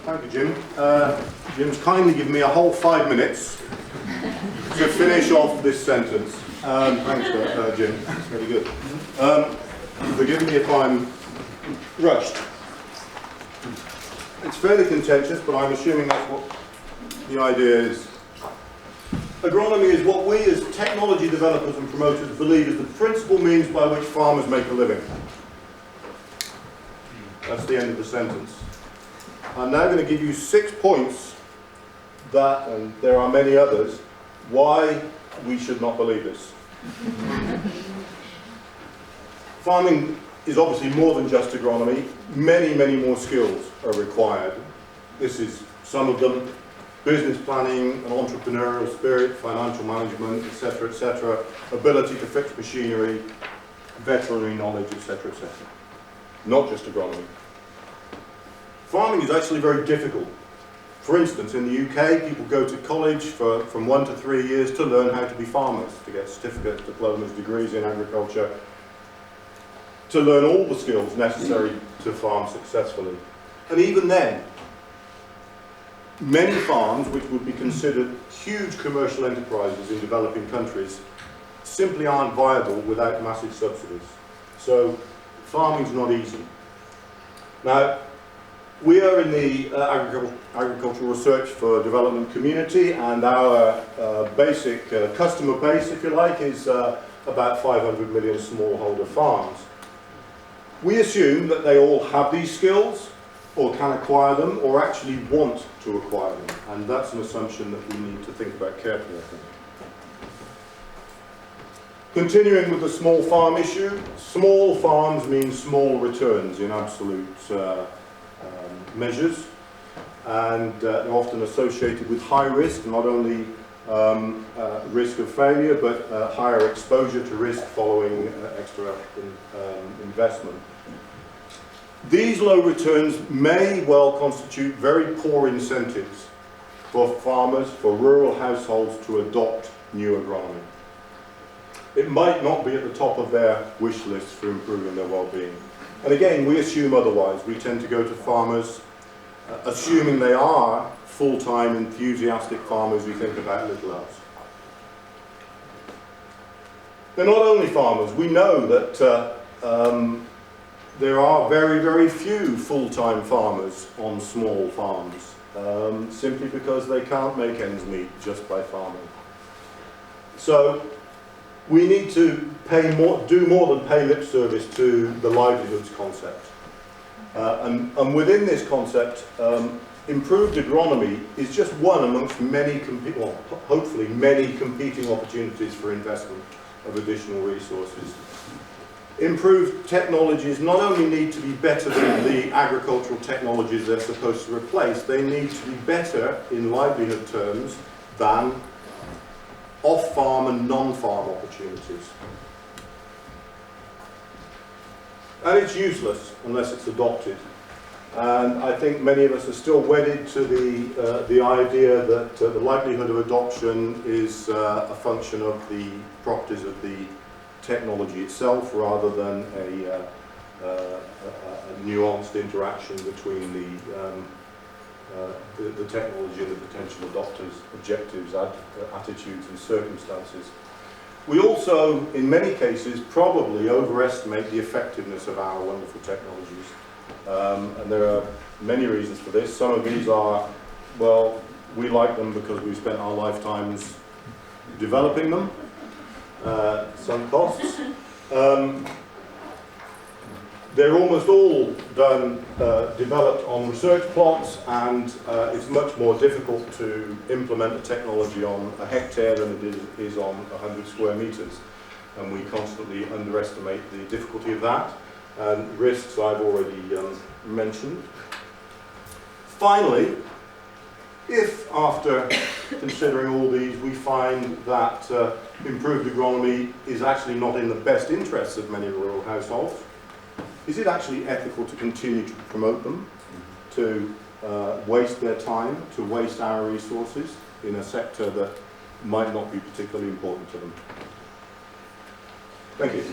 Thank you, Jim. Jim's kindly given me a whole 5 minutes to finish off this sentence. Thanks, Jim. It's really good. Forgive me if I'm rushed. It's fairly contentious, but I'm assuming that's what the idea is. Agronomy is what we as technology developers and promoters believe is the principal means by which farmers make a living. That's the end of the sentence. I'm now going to give you 6 points that, and there are many others, why we should not believe this. Farming is obviously more than just agronomy. Many, many more skills are required. This is some of them: business planning, an entrepreneurial spirit, financial management, etc., ability to fix machinery, veterinary knowledge, etc., etc. Not just agronomy. Farming is actually very difficult. For instance, in the UK, people go to college from 1 to 3 years to learn how to be farmers, to get certificates, diplomas, degrees in agriculture, to learn all the skills necessary to farm successfully. And even then, many farms, which would be considered huge commercial enterprises in developing countries, simply aren't viable without massive subsidies. So farming's not easy. Now, we are in the agricultural research for development community, and our basic customer base, if you like, is about 500 million smallholder farms. We assume that they all have these skills, or can acquire them, or actually want to acquire them, and that's an assumption that we need to think about carefully, I think. Continuing with the small farm issue, small farms mean small returns in absolute measures, and they're often associated with high risk, not only risk of failure, but higher exposure to risk following extra investment. These low returns may well constitute very poor incentives for farmers, for rural households to adopt new agronomy. It might not be at the top of their wish list for improving their well-being. And again, we assume otherwise. We tend to go to farmers assuming they are full-time, enthusiastic farmers who think about little else. They're not only farmers. We know that there are very, very few full-time farmers on small farms, simply because they can't make ends meet just by farming. So we need to do more than pay lip service to the livelihoods concept. And within this concept, improved agronomy is just one amongst many, hopefully many competing opportunities for investment of additional resources. Improved technologies not only need to be better than the agricultural technologies they're supposed to replace, they need to be better in livelihood terms than off-farm and non-farm opportunities. And it's useless unless it's adopted. And I think many of us are still wedded to the idea that the likelihood of adoption is a function of the properties of the technology itself, rather than a nuanced interaction between the technology and the potential adopters' objectives, attitudes and circumstances. We also, in many cases, probably overestimate the effectiveness of our wonderful technologies. And there are many reasons for this. Some of these are, well, we like them because we've spent our lifetimes developing them, some costs. They're almost all developed on research plots, and it's much more difficult to implement the technology on a hectare than it is on 100 square meters. And we constantly underestimate the difficulty of that, and risks I've already mentioned. Finally, if after considering all these we find that improved agronomy is actually not in the best interests of many rural households, is it actually ethical to continue to promote them, to waste their time, to waste our resources in a sector that might not be particularly important to them? Thank you.